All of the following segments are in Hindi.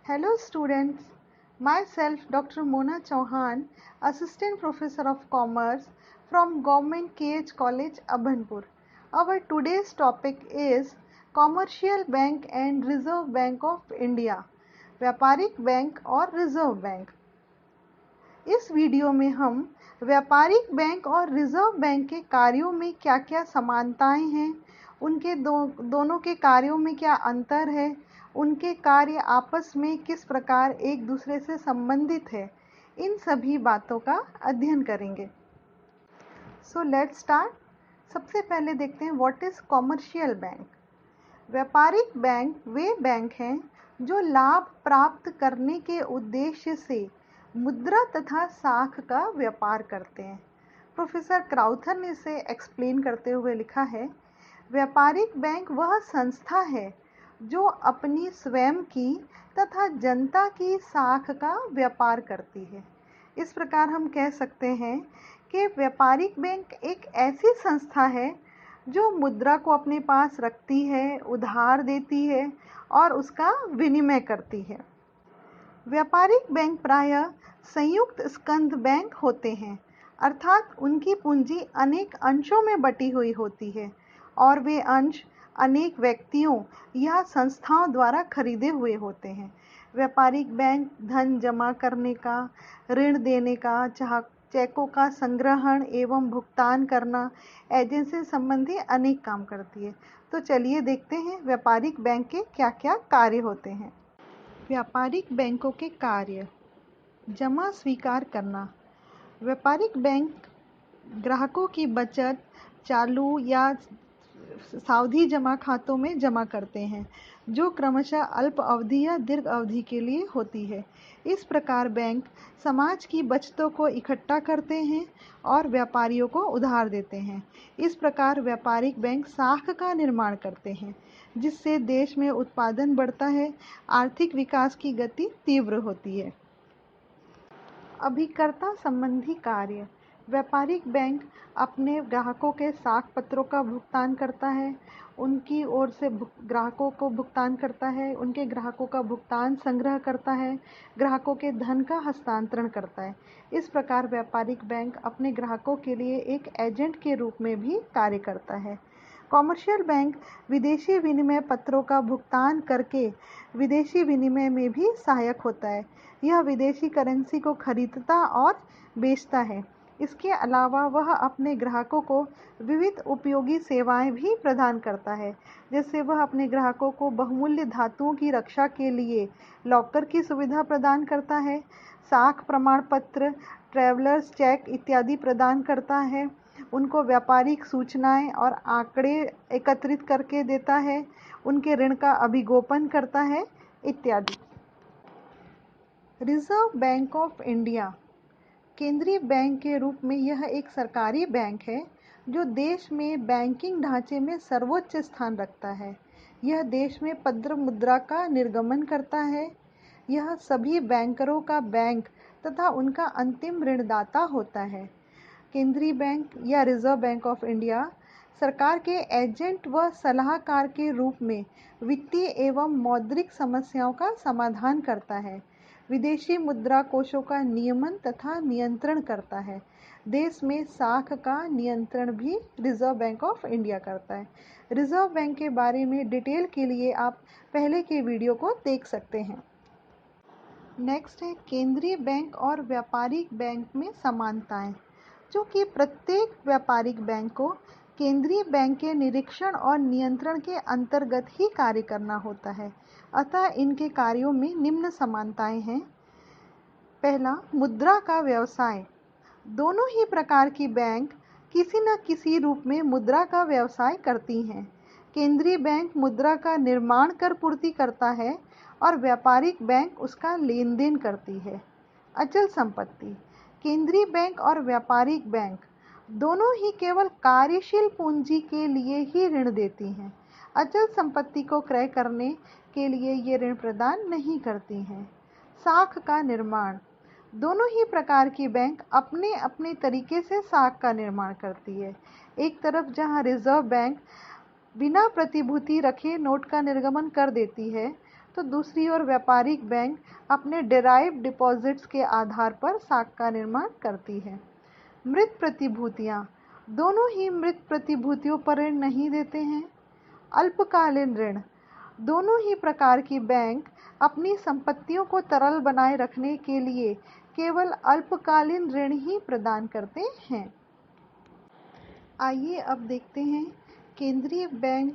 Hello students, myself Dr. Mona Chauhan, Assistant Professor of Commerce from Government KH College, Abhanpur. Our today's topic is Commercial Bank and Reserve Bank of India, व्यापारिक बैंक और रिजर्व बैंक। इस वीडियो में हम व्यापारिक बैंक और रिजर्व बैंक के कार्यों में क्या क्या समानताएं हैं, उनके दोनों के कार्यों में क्या अंतर है, उनके कार्य आपस में किस प्रकार एक दूसरे से संबंधित है, इन सभी बातों का अध्ययन करेंगे। So let's start. सबसे पहले देखते हैं व्हाट इज कॉमर्शियल बैंक। व्यापारिक बैंक वे बैंक हैं जो लाभ प्राप्त करने के उद्देश्य से मुद्रा तथा साख का व्यापार करते हैं। प्रोफेसर क्राउथर ने इसे एक्सप्लेन करते हुए लिखा है, व्यापारिक बैंक वह संस्था है जो अपनी स्वयं की तथा जनता की साख का व्यापार करती है। इस प्रकार हम कह सकते हैं कि व्यापारिक बैंक एक ऐसी संस्था है जो मुद्रा को अपने पास रखती है, उधार देती है और उसका विनिमय करती है। व्यापारिक बैंक प्रायः संयुक्त स्कंध बैंक होते हैं, अर्थात उनकी पूंजी अनेक अंशों में बटी हुई होती है और वे अंश अनेक व्यक्तियों या संस्थाओं द्वारा खरीदे हुए होते हैं। व्यापारिक बैंक धन जमा करने का, ऋण देने का, चेकों का संग्रहण एवं भुगतान करना, एजेंसी संबंधी अनेक काम करती है। तो चलिए देखते हैं व्यापारिक बैंक के क्या क्या कार्य होते हैं। व्यापारिक बैंकों के कार्य। जमा स्वीकार करना। व्यापारिक बैंक ग्राहकों की बचत चालू या सावधि जमा खातों में जमा करते हैं, जो क्रमशः अल्प अवधि या दीर्घ अवधि के लिए होती है। इस प्रकार बैंक समाज की बचतों को इकट्ठा करते हैं और व्यापारियों को उधार देते हैं। इस प्रकार व्यापारिक बैंक साख का निर्माण करते हैं, जिससे देश में उत्पादन बढ़ता है, आर्थिक विकास की गति तीव्र होती है। अभिकर्ता संबंधी कार्य। व्यापारिक बैंक अपने ग्राहकों के साख पत्रों का भुगतान करता है, उनकी ओर से ग्राहकों को भुगतान करता है, उनके ग्राहकों का भुगतान संग्रह करता है, ग्राहकों के धन का हस्तांतरण करता है। इस प्रकार व्यापारिक बैंक अपने ग्राहकों के लिए एक एजेंट के रूप में भी कार्य करता है। कॉमर्शियल बैंक विदेशी विनिमय पत्रों का भुगतान करके विदेशी विनिमय में भी सहायक होता है। यह विदेशी करेंसी को खरीदता और बेचता है। इसके अलावा वह अपने ग्राहकों को विविध उपयोगी सेवाएं भी प्रदान करता है, जैसे वह अपने ग्राहकों को बहुमूल्य धातुओं की रक्षा के लिए लॉकर की सुविधा प्रदान करता है, साख प्रमाण पत्र, ट्रैवलर्स चेक इत्यादि प्रदान करता है, उनको व्यापारिक सूचनाएं और आंकड़े एकत्रित करके देता है, उनके ऋण का अभिगोपन करता है इत्यादि। Reserve bank of India. केंद्रीय बैंक के रूप में यह एक सरकारी बैंक है जो देश में बैंकिंग ढांचे में सर्वोच्च स्थान रखता है। यह देश में पद्र मुद्रा का निर्गमन करता है। यह सभी बैंकरों का बैंक तथा उनका अंतिम ऋणदाता होता है। केंद्रीय बैंक या रिजर्व बैंक ऑफ इंडिया सरकार के एजेंट व सलाहकार के रूप में वित्तीय एवं मौद्रिक समस्याओं का समाधान करता है, विदेशी मुद्रा कोषों का नियमन तथा नियंत्रण करता है। देश में साख का नियंत्रण भी रिजर्व बैंक ऑफ इंडिया करता है। रिजर्व बैंक के बारे में डिटेल के लिए आप पहले के वीडियो को देख सकते हैं। नेक्स्ट है केंद्रीय बैंक और व्यापारिक बैंक में समानताएं, जो कि प्रत्येक व्यापारिक बैंक को केंद्रीय बैंक के निरीक्षण और नियंत्रण के अंतर्गत ही कार्य करना होता है। अतः इनके कार्यों में निम्न समानताएं हैं। पहला, मुद्रा का व्यवसाय। दोनों ही प्रकार की बैंक किसी न किसी रूप में मुद्रा का व्यवसाय करती हैं। केंद्रीय बैंक मुद्रा का निर्माण कर पूर्ति करता है और व्यापारिक बैंक उसका लेन देन करती है। अचल संपत्ति। केंद्रीय बैंक और व्यापारिक बैंक दोनों ही केवल कार्यशील पूंजी के लिए ही ऋण देती हैं। अचल संपत्ति को क्रय करने के लिए ये ऋण प्रदान नहीं करती हैं। साख का निर्माण। दोनों ही प्रकार की बैंक अपने अपने तरीके से साख का निर्माण करती है। एक तरफ जहां रिजर्व बैंक बिना प्रतिभूति रखे नोट का निर्गमन कर देती है, तो दूसरी ओर व्यापारिक बैंक अपने डेराइव डिपॉजिट्स के आधार पर साख का निर्माण करती है। मृत प्रतिभूतियाँ दोनों ही मृत प्रतिभूतियों पर ऋण नहीं देते हैं। अल्पकालीन ऋण दोनों ही प्रकार की बैंक अपनी संपत्तियों को तरल बनाए रखने के लिए केवल अल्पकालीन ऋण ही प्रदान करते हैं। आइए अब देखते हैं केंद्रीय बैंक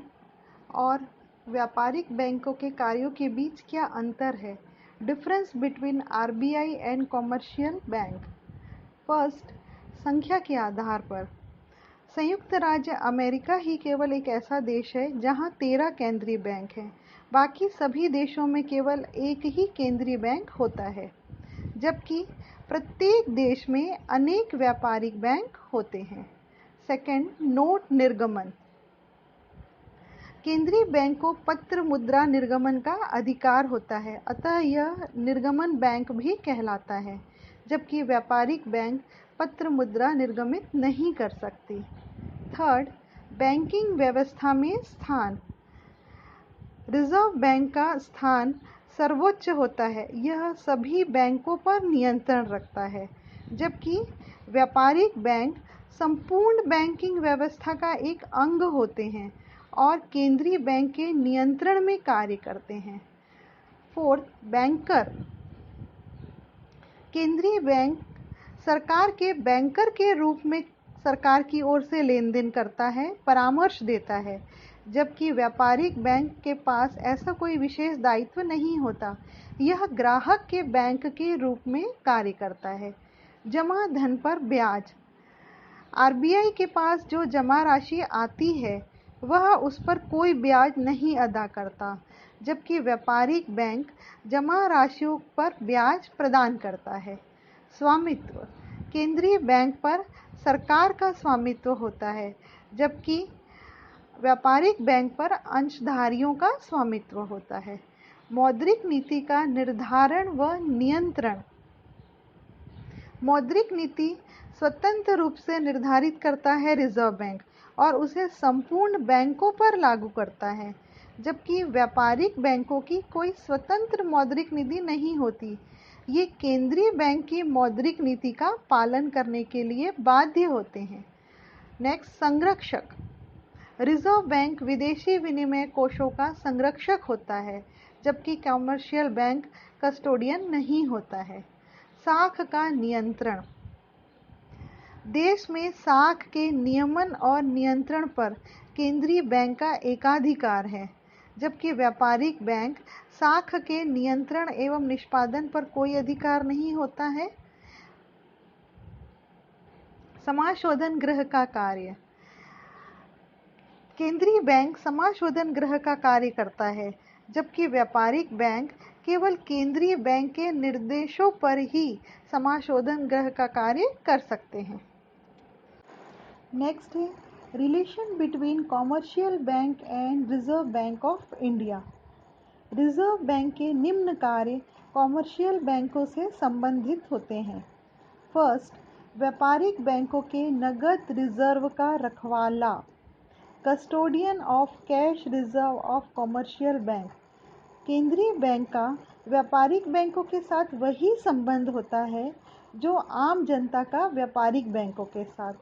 और व्यापारिक बैंकों के कार्यों के बीच क्या अंतर है। Difference between RBI and commercial bank. First, संख्या के आधार पर संयुक्त राज्य अमेरिका ही केवल एक ऐसा देश है जहां 13 केंद्रीय बैंक हैं। बाकी सभी देशों में केवल एक ही केंद्रीय बैंक होता है, जबकि प्रत्येक देश में अनेक व्यापारिक बैंक होते हैं। सेकंड, नोट निर्गमन। केंद्रीय बैंक को पत्र मुद्रा निर्गमन का अधिकार होता है, अतः यह निर्गमन बैंक भी कहलाता है, जबकि व्यापारिक बैंक पत्र मुद्रा निर्गमित नहीं कर सकती। थर्ड, बैंकिंग व्यवस्था में स्थान। रिजर्व बैंक का स्थान सर्वोच्च होता है, यह सभी बैंकों पर नियंत्रण रखता है, जबकि व्यापारिक बैंक संपूर्ण बैंकिंग व्यवस्था का एक अंग होते हैं और केंद्रीय बैंक के नियंत्रण में कार्य करते हैं। Fourth, banker. केंद्रीय बैंक सरकार के बैंकर के रूप में सरकार की ओर से लेन देन करता है, परामर्श देता है, जबकि व्यापारिक बैंक के पास ऐसा कोई विशेष दायित्व नहीं होता। यह ग्राहक के बैंक के रूप में कार्य करता है। जमा धन पर ब्याज। आरबीआई के पास जो जमा राशि आती है वह उस पर कोई ब्याज नहीं अदा करता, जबकि व्यापारिक बैंक जमा राशियों पर ब्याज प्रदान करता है। स्वामित्व। केंद्रीय बैंक पर सरकार का स्वामित्व होता है, जबकि व्यापारिक बैंक पर अंशधारियों का स्वामित्व होता है। मौद्रिक नीति का निर्धारण व नियंत्रण। मौद्रिक नीति स्वतंत्र रूप से निर्धारित करता है रिजर्व बैंक और उसे संपूर्ण बैंकों पर लागू करता है, जबकि व्यापारिक बैंकों की कोई स्वतंत्र मौद्रिक नीति नहीं होती। ये केंद्रीय बैंक की मौद्रिक नीति का पालन करने के लिए बाध्य होते हैं। नेक्स्ट, संरक्षक। रिजर्व बैंक विदेशी विनिमय कोषों का संरक्षक होता है, जबकि कमर्शियल बैंक कस्टोडियन नहीं होता है। साख का नियंत्रण। देश में साख के नियमन और नियंत्रण पर केंद्रीय बैंक का एकाधिकार है, जबकि व्यापारिक बैंक साख के नियंत्रण एवं निष्पादन पर कोई अधिकार नहीं होता है। समाशोधन गृह का कार्य। केंद्रीय बैंक समाशोधन गृह का कार्य करता है, जबकि व्यापारिक बैंक केवल केंद्रीय बैंक के निर्देशों पर ही समाशोधन गृह का कार्य कर सकते हैं। नेक्स्ट है relation between commercial bank and reserve bank of India. Reserve bank के निम्न कार्य कॉमर्शियल बैंकों से संबंधित होते हैं। फर्स्ट, व्यापारिक बैंकों के नगद रिजर्व का रखवाला, custodian of cash reserve of commercial bank. केंद्रीय बैंक का व्यापारिक बैंकों के साथ वही संबंध होता है जो आम जनता का व्यापारिक बैंकों के साथ।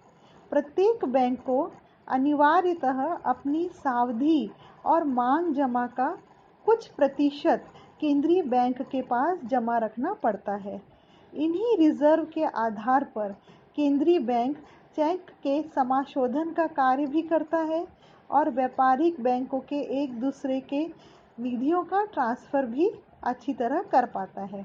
प्रत्येक बैंक को अनिवार्यतः अपनी सावधि और मांग जमा का कुछ प्रतिशत केंद्रीय बैंक के पास जमा रखना पड़ता है। इन्हीं रिजर्व के आधार पर केंद्रीय बैंक चेक के समाशोधन का कार्य भी करता है और व्यापारिक बैंकों के एक दूसरे के निधियों का ट्रांसफ़र भी अच्छी तरह कर पाता है।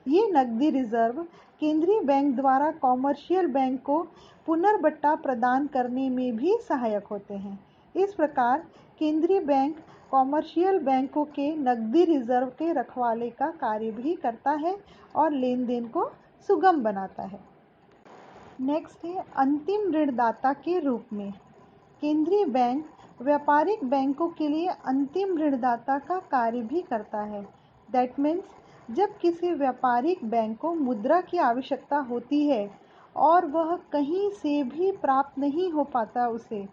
ये नकदी रिजर्व केंद्रीय बैंक द्वारा कॉमर्शियल बैंक को पुनर्बट्टा प्रदान करने में भी सहायक होते हैं। इस प्रकार केंद्रीय बैंक कॉमर्शियल बैंकों के नकदी रिजर्व के रखवाले का कार्य भी करता है और लेन देन को सुगम बनाता है। नेक्स्ट है अंतिम ऋणदाता के रूप में। केंद्रीय बैंक व्यापारिक बैंकों के लिए अंतिम ऋणदाता का कार्य भी करता है। दैट मीन्स जब किसी व्यापारिक बैंक को मुद्रा की आवश्यकता होती है और वह कहीं से भी प्राप्त नहीं हो पाता उसे,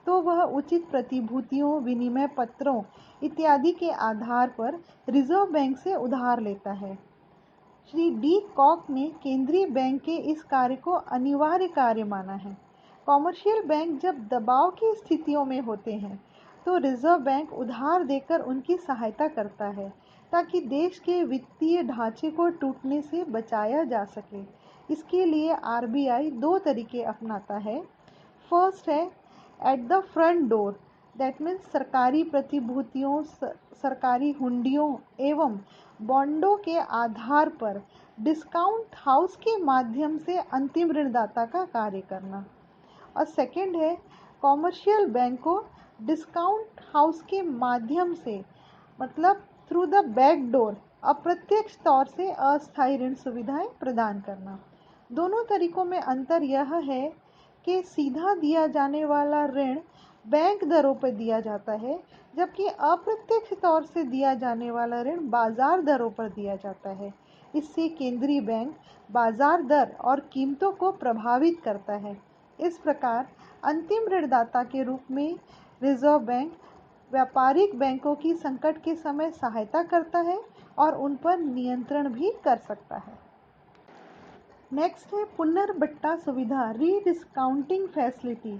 तो वह उचित प्रतिभूतियों, विनिमय पत्रों इत्यादि के आधार पर रिजर्व बैंक से उधार लेता है। श्री डी कॉक ने केंद्रीय बैंक के इस कार्य को अनिवार्य कार्य माना है। कॉमर्शियल बैंक जब दबाव की स्थितियों में होते हैं तो रिजर्व बैंक उधार देकर उनकी सहायता करता है ताकि देश के वित्तीय ढांचे को टूटने से बचाया जा सके। इसके लिए आरबीआई दो तरीके अपनाता है। फर्स्ट है at the front door, that means सरकारी प्रतिभूतियों, सरकारी हुंडियों एवं बॉन्डों के आधार पर डिस्काउंट हाउस के माध्यम से अंतिम ऋणदाता का कार्य करना। और सेकंड है कॉमर्शियल बैंक को डिस्काउंट हाउस के माध्यम से, मतलब थ्रू द बैक डोर, अप्रत्यक्ष तौर से अस्थायी ऋण सुविधाएं प्रदान करना। दोनों तरीकों में अंतर यह है कि सीधा दिया जाने वाला ऋण बैंक दरों पर दिया जाता है, जबकि अप्रत्यक्ष तौर से दिया जाने वाला ऋण बाजार दरों पर दिया जाता है। इससे केंद्रीय बैंक बाजार दर और कीमतों को प्रभावित करता है। इस प्रकार अंतिम ऋणदाता के रूप में रिजर्व बैंक व्यापारिक बैंकों की संकट के समय सहायता करता है और उन पर नियंत्रण भी कर सकता है। नेक्स्ट है पुनर्बट्टा सुविधा, रीडिस्काउंटिंग फैसिलिटी।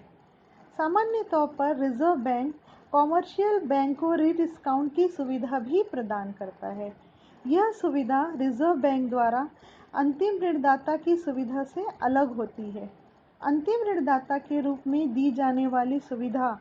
सामान्य तौर पर रिजर्व बैंक कॉमर्शियल बैंक को रीडिस्काउंट की सुविधा भी प्रदान करता है। यह सुविधा रिजर्व बैंक द्वारा अंतिम ऋणदाता की सुविधा से अलग होती है। अंतिम ऋणदाता के रूप में दी जाने वाली सुविधा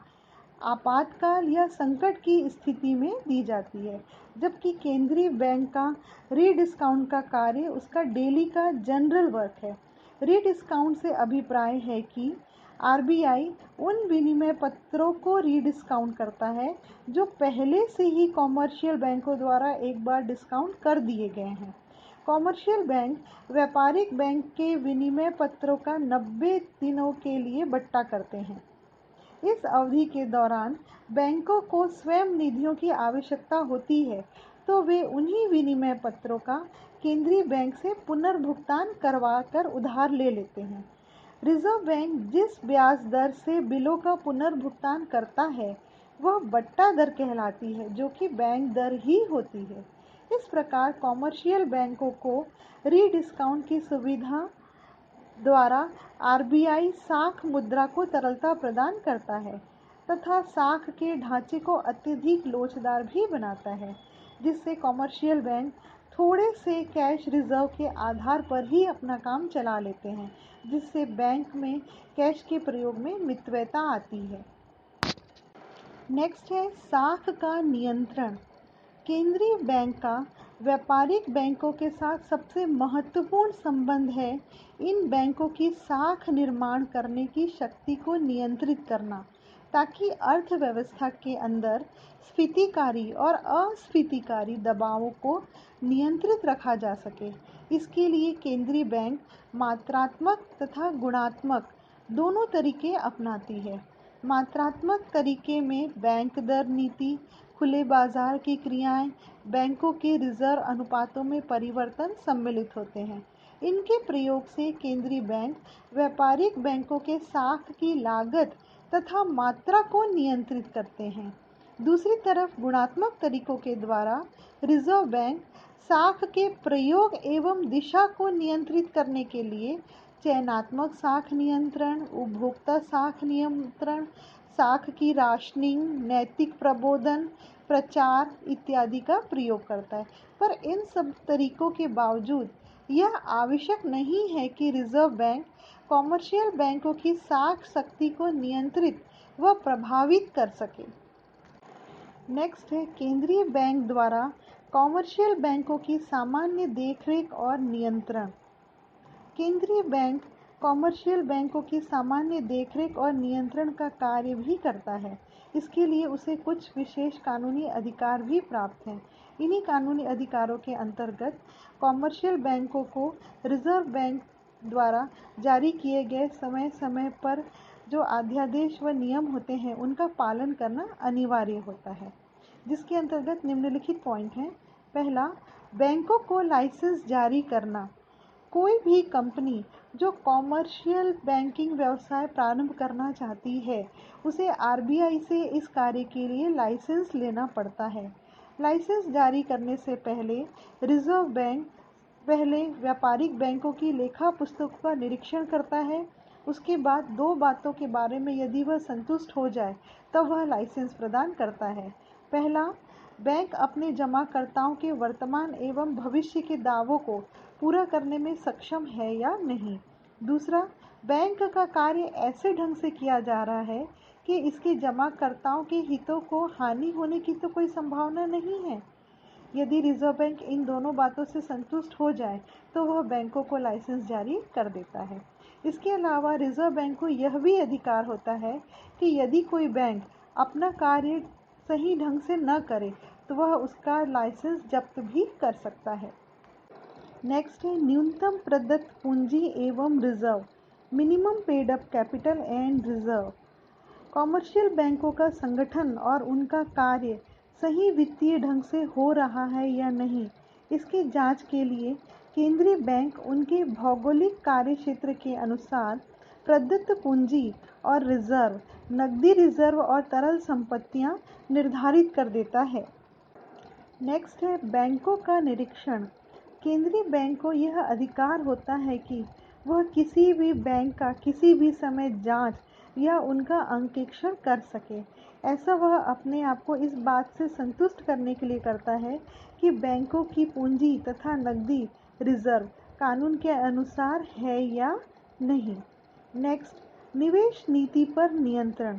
आपातकाल या संकट की स्थिति में दी जाती है, जबकि केंद्रीय बैंक का रीडिस्काउंट का कार्य उसका डेली का जनरल वर्क है। रीडिस्काउंट से अभिप्राय है कि आरबीआई उन विनिमय पत्रों को रीडिस्काउंट करता है जो पहले से ही कॉमर्शियल बैंकों द्वारा एक बार डिस्काउंट कर दिए गए हैं। कॉमर्शियल बैंक व्यापारिक बैंक के विनिमय पत्रों का 90 दिनों के लिए बट्टा करते हैं। इस अवधि के दौरान बैंकों को स्वयं निधियों की आवश्यकता होती है, तो वे उन्हीं विनिमय पत्रों का केंद्रीय बैंक से पुनर्भुगतान करवाकर उधार ले लेते हैं। रिजर्व बैंक जिस ब्याज दर से बिलों का पुनर्भुगतान करता है वह बट्टा दर कहलाती है, जो कि बैंक दर ही होती है। इस प्रकार कॉमर्शियल बैंकों को रीडिस्काउंट की सुविधा द्वारा आरबीआई साख मुद्रा को तरलता प्रदान करता है तथा साख के ढांचे को अत्यधिक लोचदार भी बनाता है, जिससे कॉमर्शियल बैंक थोड़े से कैश रिजर्व के आधार पर ही अपना काम चला लेते हैं, जिससे बैंक में कैश के प्रयोग में मितव्ययता आती है। नेक्स्ट है साख का नियंत्रण। केंद्रीय बैंक का व्यापारिक बैंकों के साथ सबसे महत्वपूर्ण संबंध है इन बैंकों की साख निर्माण करने की शक्ति को नियंत्रित करना, ताकि अर्थव्यवस्था के अंदर स्फीतिकारी और अस्फीतिकारी दबावों को नियंत्रित रखा जा सके। इसके लिए केंद्रीय बैंक मात्रात्मक तथा गुणात्मक दोनों तरीके अपनाती है। मात्रात्मक तरीके में बैंक दर नीति, खुले बाजार की क्रियाएं, बैंकों के रिजर्व अनुपातों में परिवर्तन सम्मिलित होते हैं। इनके प्रयोग से केंद्रीय बैंक व्यापारिक बैंकों के साख की लागत तथा मात्रा को नियंत्रित करते हैं। दूसरी तरफ गुणात्मक तरीकों के द्वारा रिजर्व बैंक साख के प्रयोग एवं दिशा को नियंत्रित करने के लिए चयनात्मक साख नियंत्रण, उपभोक्ता साख नियंत्रण, साख की राशनिंग, नैतिक प्रबोधन, प्रचार इत्यादि का प्रयोग करता है। पर इन सब तरीकों के बावजूद यह आवश्यक नहीं है कि रिजर्व बैंक कॉमर्शियल बैंकों की साख शक्ति को नियंत्रित व प्रभावित कर सके। नेक्स्ट है केंद्रीय बैंक द्वारा कॉमर्शियल बैंकों की सामान्य देखरेख और नियंत्रण। केंद्रीय बैंक कॉमर्शियल बैंकों की सामान्य देखरेख और नियंत्रण का कार्य भी करता है। इसके लिए उसे कुछ विशेष कानूनी अधिकार भी प्राप्त हैं। इन्हीं कानूनी अधिकारों के अंतर्गत कॉमर्शियल बैंकों को रिजर्व बैंक द्वारा जारी किए गए समय समय पर जो अध्यादेश व नियम होते हैं उनका पालन करना अनिवार्य होता है, जिसके अंतर्गत निम्नलिखित पॉइंट हैं। पहला, बैंकों को लाइसेंस जारी करना। कोई भी कंपनी जो कॉमर्शियल बैंकिंग व्यवसाय प्रारंभ करना चाहती है उसे आरबीआई से इस कार्य के लिए लाइसेंस लेना पड़ता है। लाइसेंस जारी करने से पहले रिजर्व बैंक पहले व्यापारिक बैंकों की लेखा पुस्तकों का निरीक्षण करता है। उसके बाद दो बातों के बारे में यदि वह संतुष्ट हो जाए तब वह लाइसेंस प्रदान करता है। पहला, बैंक अपने जमाकर्ताओं के वर्तमान एवं भविष्य के दावों को पूरा करने में सक्षम है या नहीं। दूसरा, बैंक का कार्य ऐसे ढंग से किया जा रहा है कि इसके जमाकर्ताओं के हितों को हानि होने की तो कोई संभावना नहीं है। यदि रिजर्व बैंक इन दोनों बातों से संतुष्ट हो जाए तो वह बैंकों को लाइसेंस जारी कर देता है। इसके अलावा रिजर्व बैंक को यह भी अधिकार होता है कि यदि कोई बैंक अपना कार्य सही ढंग से न करे तो वह उसका लाइसेंस जब्त भी कर सकता है। नेक्स्ट है न्यूनतम प्रदत्त पूंजी एवं reserve, minimum paid up capital and reserve. Commercial बैंकों का संगठन और उनका कार्य सही वित्तीय ढंग से हो रहा है या नहीं, इसकी जांच के लिए केंद्रीय बैंक उनके भौगोलिक कार्यक्षेत्र के अनुसार प्रदत्त पूंजी और रिजर्व, नकदी रिजर्व और तरल संपत्तियां निर्धारित कर देता है। नेक्स्ट है बैंकों का निरीक्षण। केंद्रीय बैंक को यह अधिकार होता है कि वह किसी भी बैंक का किसी भी समय जांच या उनका अंकेक्षण कर सके। ऐसा वह अपने आप को इस बात से संतुष्ट करने के लिए करता है कि बैंकों की पूंजी तथा नकदी रिजर्व कानून के अनुसार है या नहीं। नेक्स्ट, निवेश नीति पर नियंत्रण।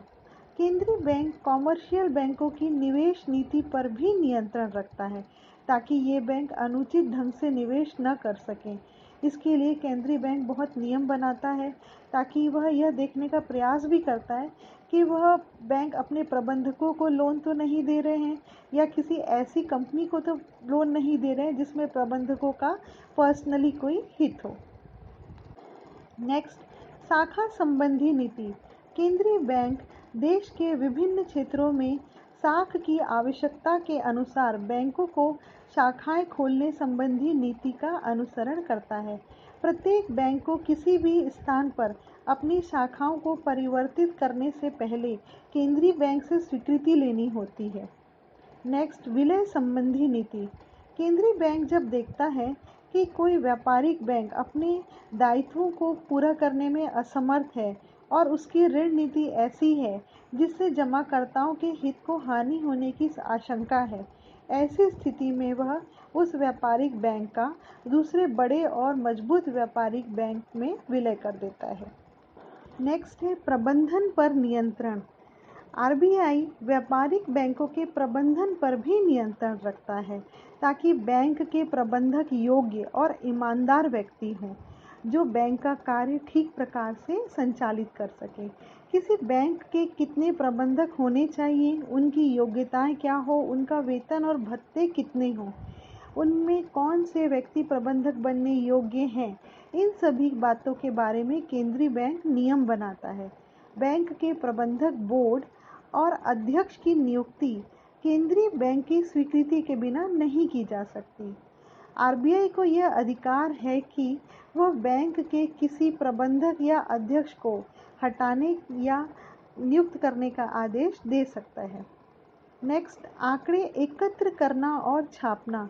केंद्रीय बैंक कॉमर्शियल बैंकों की निवेश नीति पर भी नियंत्रण रखता है ताकि ये बैंक अनुचित ढंग से निवेश न कर सकें। इसके लिए केंद्रीय बैंक बहुत नियम बनाता है ताकि वह यह देखने का प्रयास भी करता है कि वह बैंक अपने प्रबंधकों को लोन तो नहीं दे रहे हैं या किसी ऐसी कंपनी को तो लोन नहीं दे रहे हैं जिसमें प्रबंधकों का पर्सनली कोई हित हो। नेक्स्ट, शाखा संबंधी नीति। केंद्रीय बैंक देश के विभिन्न क्षेत्रों में शाख की आवश्यकता के अनुसार बैंकों को शाखाएं खोलने संबंधी नीति का अनुसरण करता है। प्रत्येक बैंक को किसी भी स्थान पर अपनी शाखाओं को परिवर्तित करने से पहले केंद्रीय बैंक से स्वीकृति लेनी होती है। नेक्स्ट, विलय संबंधी नीति। केंद्रीय बैंक जब देखता है कि कोई व्यापारिक बैंक अपने दायित्वों को पूरा करने में असमर्थ है और उसकी ऋण नीति ऐसी है जिससे जमाकर्ताओं के हित को हानि होने की आशंका है, ऐसी स्थिति में वह उस व्यापारिक बैंक का दूसरे बड़े और मजबूत व्यापारिक बैंक में विलय कर देता है। नेक्स्ट है प्रबंधन पर नियंत्रण। आरबीआई व्यापारिक बैंकों के प्रबंधन पर भी नियंत्रण रखता है ताकि बैंक के प्रबंधक योग्य और ईमानदार व्यक्ति हों जो बैंक का कार्य ठीक प्रकार से संचालित कर सके। किसी बैंक के कितने प्रबंधक होने चाहिए, उनकी योग्यताएं क्या हो, उनका वेतन और भत्ते कितने हों, उनमें कौन से व्यक्ति प्रबंधक बनने योग्य हैं, इन सभी बातों के बारे में केंद्रीय बैंक नियम बनाता है। बैंक के प्रबंधक बोर्ड और अध्यक्ष की नियुक्ति केंद्रीय बैंक की स्वीकृति के बिना नहीं की जा सकती। आरबीआई को यह अधिकार है कि वह बैंक के किसी प्रबंधक या अध्यक्ष को हटाने या नियुक्त करने का आदेश दे सकता है। नेक्स्ट, आंकड़े एकत्र करना और छापना।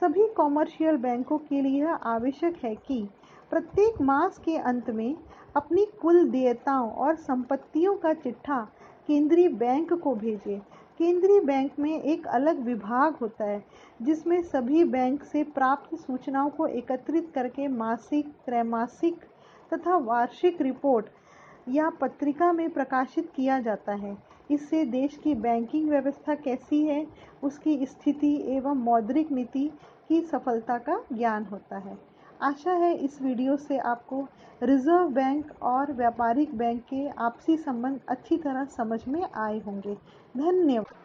सभी कॉमर्शियल बैंकों के लिए यह आवश्यक है कि प्रत्येक मास के अंत में अपनी कुल देयताओं और संपत्तियों का चिट्ठा केंद्रीय बैंक को भेजें। केंद्रीय बैंक में एक अलग विभाग होता है जिसमें सभी बैंक से प्राप्त सूचनाओं को एकत्रित करके मासिक, त्रैमासिक तथा वार्षिक रिपोर्ट या पत्रिका में प्रकाशित किया जाता है। इससे देश की बैंकिंग व्यवस्था कैसी है, उसकी स्थिति एवं मौद्रिक नीति की सफलता का ज्ञान होता है। आशा है इस वीडियो से आपको रिजर्व बैंक और व्यापारिक बैंक के आपसी संबंध अच्छी तरह समझ में आए होंगे। धन्यवाद।